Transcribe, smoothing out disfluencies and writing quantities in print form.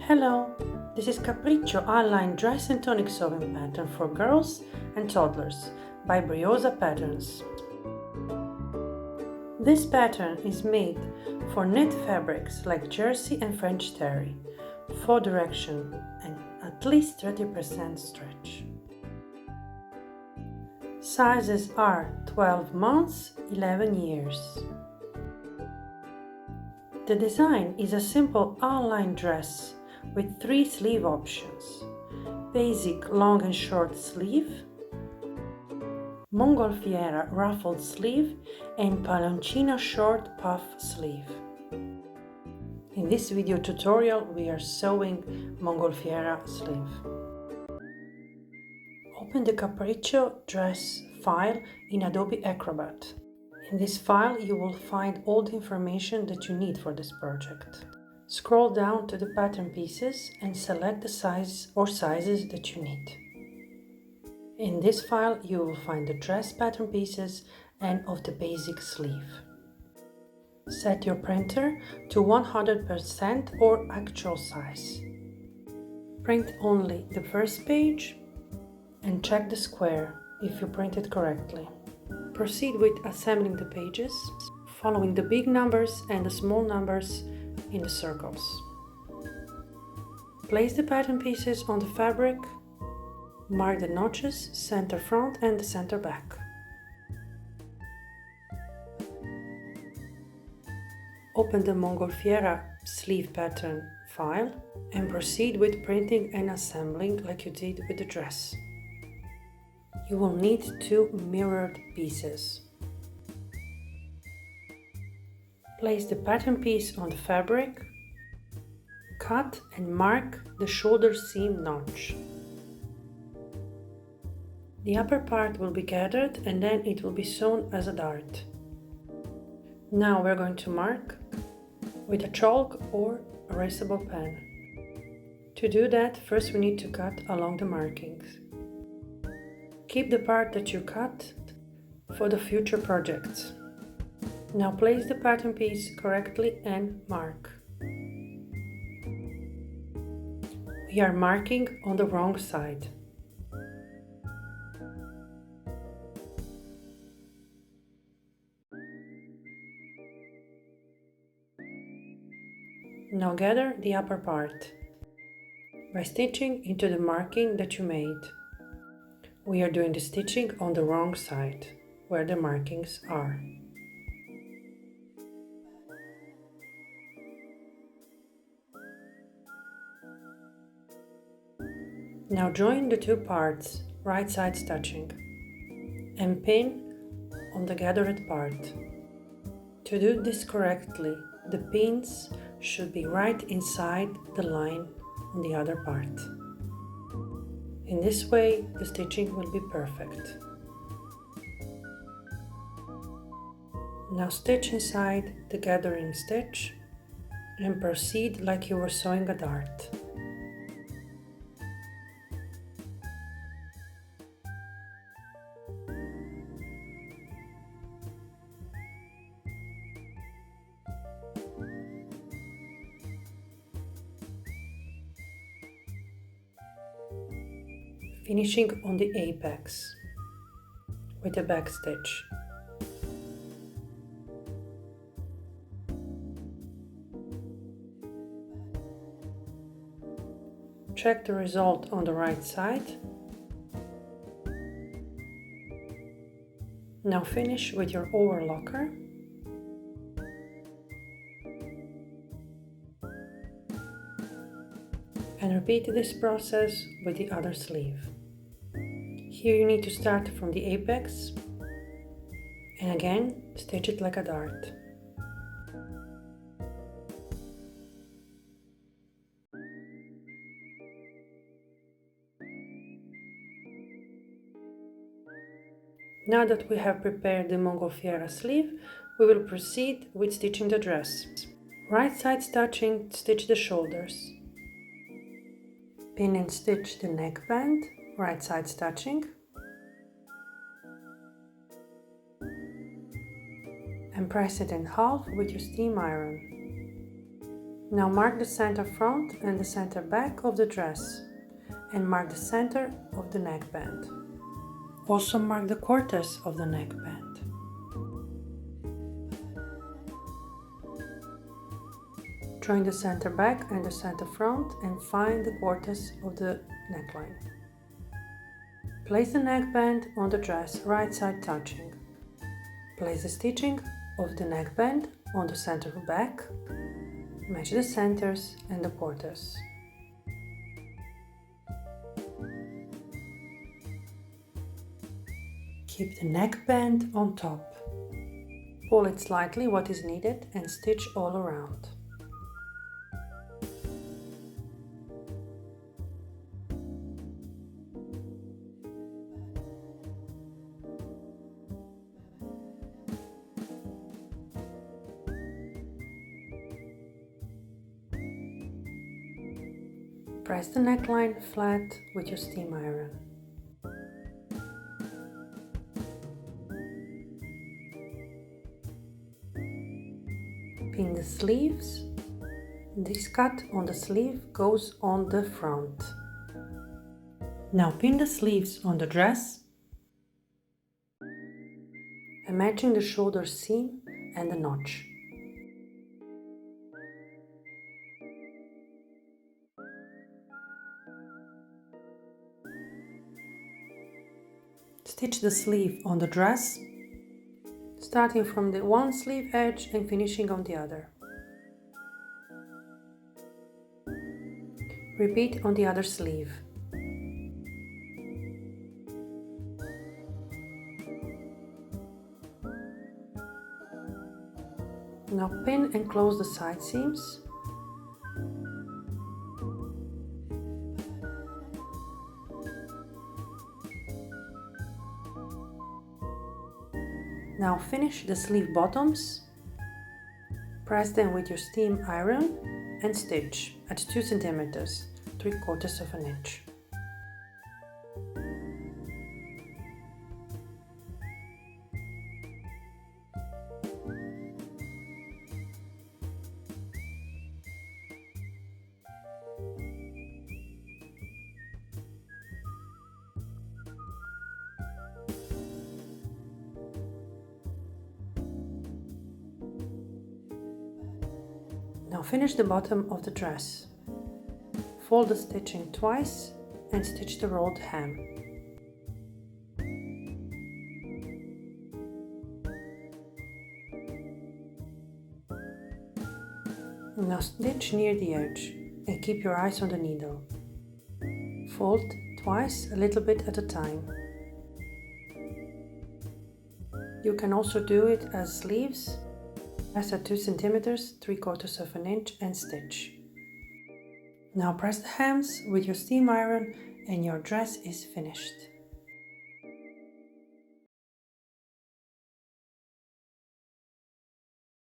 Hello, this is Capriccio Online Dress and Tunic Sewing Pattern for Girls and Toddlers by Briosa Patterns. This pattern is made for knit fabrics like jersey and French terry, 4 direction and at least 30% stretch. Sizes are 12 months, 11 years. The design is a simple all-line dress with 3 sleeve options: basic long and short sleeve, MONGOLFIERA ruffled sleeve, and PALLONCINO short puff sleeve. In this video tutorial we are sewing MONGOLFIERA sleeve. Open the Capriccio dress file in Adobe Acrobat. In this file you will find all the information that you need for this project. Scroll down to the pattern pieces and select the size or sizes that you need. In this file you will find the dress pattern pieces and of the basic sleeve. Set your printer to 100% or actual size. Print only the first page and check the square if you printed correctly. Proceed with assembling the pages, following the big numbers and the small numbers in the circles. Place the pattern pieces on the fabric, mark the notches, center front and the center back. Open the MONGOLFIERA sleeve pattern file and proceed with printing and assembling like you did with the dress. You will need 2 mirrored pieces. Place the pattern piece on the fabric, cut and mark the shoulder seam notch. The upper part will be gathered and then it will be sewn as a dart. Now we're going to mark with a chalk or erasable pen. To do that, first we need to cut along the markings. Keep the part that you cut for the future projects. Now place the pattern piece correctly and mark. We are marking on the wrong side. Now gather the upper part by stitching into the marking that you made. We are doing the stitching on the wrong side, where the markings are. Now join the 2 parts, right sides touching, and pin on the gathered part. To do this correctly, the pins should be right inside the line on the other part. In this way, the stitching will be perfect. Now stitch inside the gathering stitch and proceed like you were sewing a dart. Finishing on the apex with a back stitch. Check the result on the right side. Now finish with your overlocker. And repeat this process with the other sleeve. Here you need to start from the apex and again stitch it like a dart. Now that we have prepared the MONGOLFIERA sleeve, we will proceed with stitching the dress. Right sides touching, stitch the shoulders. Pin and stitch the neckband, right sides touching. And press it in half with your steam iron. Now mark the center front and the center back of the dress and mark the center of the neckband. Also mark the quarters of the neckband. Join the center back and the center front and find the quarters of the neckline. Place the neckband on the dress right side touching. Place the stitching of the neckband on the center back. Match the centers and the quarters. Keep the neckband on top. Pull it slightly what is needed and stitch all around. Press the neckline flat with your steam iron. Pin the sleeves. This cut on the sleeve goes on the front. Now pin the sleeves on the dress and matching the shoulder seam and the notch. Stitch the sleeve on the dress, starting from the one sleeve edge and finishing on the other. Repeat on the other sleeve. Now pin and close the side seams. Now finish the sleeve bottoms. Press them with your steam iron and stitch at 2 centimeters, 3/4 of an inch. Now finish the bottom of the dress. Fold the stitching twice and stitch the rolled hem. Now stitch near the edge and keep your eyes on the needle. Fold twice, a little bit at a time. You can also do it as sleeves. Press at 2 centimeters, 3/4 of an inch and stitch. Now press the hems with your steam iron and your dress is finished.